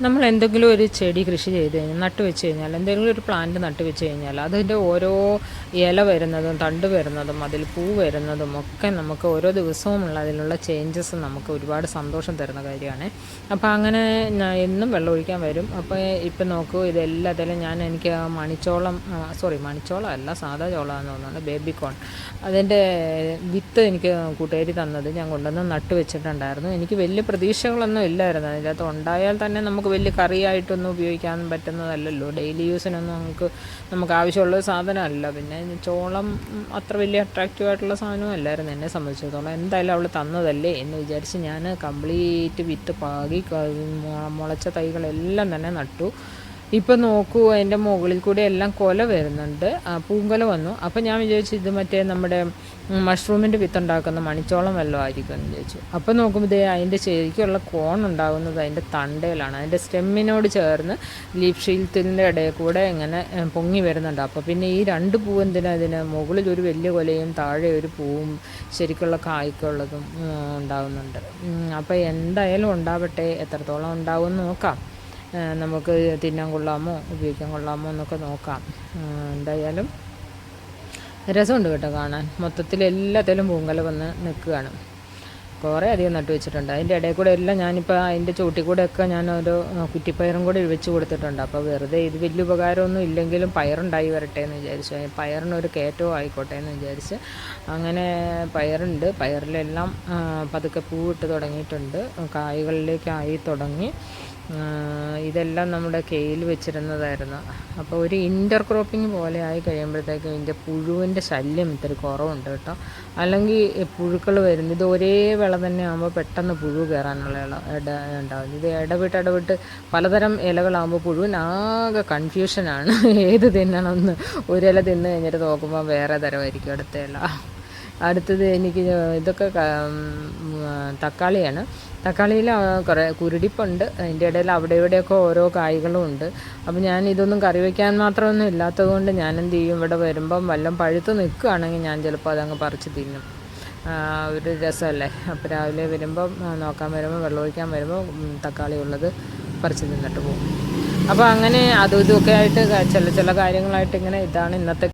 നമ്മൾ എന്തെങ്കിലും ഒരു ചെടി കൃഷി ചെയ്ത് കഴിഞ്ഞാൽ നട്ട് വെച്ച് കഴിഞ്ഞാൽ എന്തെങ്കിലും ഒരു പ്ലാന്റ് നട്ട് വെച്ച് കഴിഞ്ഞാൽ അതിൻ്റെ ഓരോ ഇല വരുന്നതും തണ്ട് വരുന്നതും അതിൽ പൂ വരുന്നതും ഒക്കെ നമുക്ക് ഓരോ ദിവസവുമുള്ള അതിലുള്ള ചേഞ്ചസ് നമുക്ക് ഒരുപാട് സന്തോഷം തരുന്ന കാര്യമാണ്. അപ്പോൾ അങ്ങനെ എന്നും വെള്ളം ഒഴിക്കാൻ വരും. അപ്പോൾ ഇപ്പം നോക്കൂ, ഇതെല്ലാത്തിലും എനിക്ക് മണിച്ചോളം അല്ല, സാധാ ചോളമാണെന്ന് തോന്നുന്നുണ്ട്, ബേബിക്കോൺ. അതിൻ്റെ വിത്ത് എനിക്ക് കൂട്ടുകാരി തന്നത് ഞാൻ കൊണ്ടുവന്ന് നട്ട് വെച്ചിട്ടുണ്ടായിരുന്നു. എനിക്ക് വലിയ പ്രതീക്ഷകളൊന്നും ഇല്ലായിരുന്നു. അതിൻ്റെ അകത്ത് ഉണ്ടായാൽ തന്നെ നമുക്ക് വലിയ കറിയായിട്ടൊന്നും ഉപയോഗിക്കാൻ പറ്റുന്നതല്ലല്ലോ, ഡെയിലി യൂസിനൊന്നും നമുക്ക് ആവശ്യമുള്ള സാധനമല്ല. പിന്നെ ചോളം അത്ര വലിയ അട്രാക്റ്റീവായിട്ടുള്ള സാധനവും അല്ലായിരുന്നു എന്നെ സംബന്ധിച്ചിടത്തോളം. എന്തായാലും അവൾ തന്നതല്ലേ എന്ന് വിചാരിച്ച് ഞാൻ കംപ്ലീറ്റ് വിത്ത് പാകി മുളച്ച തൈകളെല്ലാം തന്നെ നട്ടു. ഇപ്പം നോക്കൂ, അതിൻ്റെ മുകളിൽ കൂടി എല്ലാം കൊല വരുന്നുണ്ട്, പൂങ്കൊല വന്നു. അപ്പം ഞാൻ വിചാരിച്ചു ഇത് മറ്റേ നമ്മുടെ മഷ്റൂമിൻ്റെ വിത്തുണ്ടാക്കുന്ന മണിച്ചോളം വല്ലതും ആയിരിക്കും എന്ന് വിചാരിച്ചു. അപ്പം നോക്കുമ്പോൾ അതിൻ്റെ ശരിക്കുള്ള കോൺ ഉണ്ടാകുന്നത് അതിൻ്റെ തണ്ടയിലാണ്. അതിൻ്റെ സ്റ്റെമ്മിനോട് ചേർന്ന് ലീഫ് ഷീൽത്തിൻ്റെ ഇടയിൽ കൂടെ ഇങ്ങനെ പൊങ്ങി വരുന്നുണ്ട്. അപ്പോൾ പിന്നെ ഈ രണ്ട് പൂവ് എന്തിനാ ഇതിന്? മുകളിൽ ഒരു വലിയ കൊലയും താഴെ ഒരു പൂവും ശരിക്കുള്ള കായ്ക്കുള്ളതും ഉണ്ടാകുന്നുണ്ട്. അപ്പോൾ എന്തായാലും ഉണ്ടാവട്ടെ, എത്രത്തോളം ഉണ്ടാവുമെന്ന് നോക്കാം. നമുക്ക് തിന്നാൻ കൊള്ളാമോ ഉപയോഗിക്കാൻ കൊള്ളാമോ എന്നൊക്കെ നോക്കാം. എന്തായാലും രസമുണ്ട് കേട്ടോ കാണാൻ. മൊത്തത്തിൽ എല്ലാത്തിലും പൂങ്കല വന്ന് നിൽക്കുകയാണ്. കുറേ അധികം നട്ടു വെച്ചിട്ടുണ്ട്. അതിൻ്റെ ഇടയിൽ കൂടെ എല്ലാം ഞാനിപ്പോൾ അതിൻ്റെ ചോട്ടിൽ കൂടെയൊക്കെ ഞാൻ ഒരു കുറ്റിപ്പയറും കൂടെ വെച്ച് കൊടുത്തിട്ടുണ്ട്. അപ്പോൾ വെറുതെ ഇത് വലിയ ഉപകാരമൊന്നും ഇല്ലെങ്കിലും പയറുണ്ടായി വരട്ടെ എന്ന് വിചാരിച്ചു. പയറിനൊരു കയറ്റവും ആയിക്കോട്ടെ എന്ന് വിചാരിച്ച് അങ്ങനെ പയറുണ്ട്. പയറിലെല്ലാം പതുക്കെ പൂവിട്ട് തുടങ്ങിയിട്ടുണ്ട്, കായ്കളിലേക്കായി തുടങ്ങി. ഇതെല്ലാം നമ്മുടെ കെയിൽ വെച്ചിരുന്നതായിരുന്നു. അപ്പോൾ ഒരു ഇൻ്റർ ക്രോപ്പിംഗ് പോലെ ആയി കഴിയുമ്പോഴത്തേക്കും ഇതിൻ്റെ പുഴുവിൻ്റെ ശല്യം ഇത്തിരി കുറവുണ്ട് കേട്ടോ. അല്ലെങ്കിൽ പുഴുക്കൾ വരുന്നു. ഇത് ഒരേ വിള തന്നെ ആകുമ്പോൾ പെട്ടെന്ന് പുഴു കയറാനുള്ള ഉണ്ടാകും. ഇത് ഇടവിട്ട് പലതരം ഇലകളാകുമ്പോൾ പുഴുവിനാകെ കൺഫ്യൂഷനാണ് ഏത് തിന്നണമെന്ന്. ഒരു ഇല തിന്ന് കഴിഞ്ഞിട്ട് നോക്കുമ്പോൾ വേറെ തരമായിരിക്കും അടുത്ത ഇല. അടുത്തത് എനിക്ക് ഇതൊക്കെ തക്കാളിയാണ്. തക്കാളിയിൽ കുറേ കുരുടിപ്പുണ്ട്. അതിൻ്റെ ഇടയിൽ അവിടെ ഇവിടെയൊക്കെ ഓരോ കായ്കളും ഉണ്ട്. അപ്പോൾ ഞാൻ ഇതൊന്നും കറി വയ്ക്കാൻ മാത്രമൊന്നും ഇല്ലാത്തത് കൊണ്ട് ഞാൻ എന്ത് ചെയ്യും, ഇവിടെ വരുമ്പം വല്ലതും പഴുത്ത് നിൽക്കുകയാണെങ്കിൽ ഞാൻ ചിലപ്പോൾ അതങ്ങ് പറിച്ച് തിന്നും. ഒരു രസമല്ലേ. അപ്പോൾ രാവിലെ വരുമ്പം നോക്കാൻ വരുമ്പോൾ വെള്ളം ഒഴിക്കാൻ വരുമ്പോൾ തക്കാളി ഉള്ളത് പറിച്ച് തിന്നിട്ട് പോകും. അപ്പോൾ അങ്ങനെ അതും ഇതുമൊക്കെ ആയിട്ട് ചില കാര്യങ്ങളായിട്ട് ഇങ്ങനെ ഇതാണ് ഇന്നത്തെ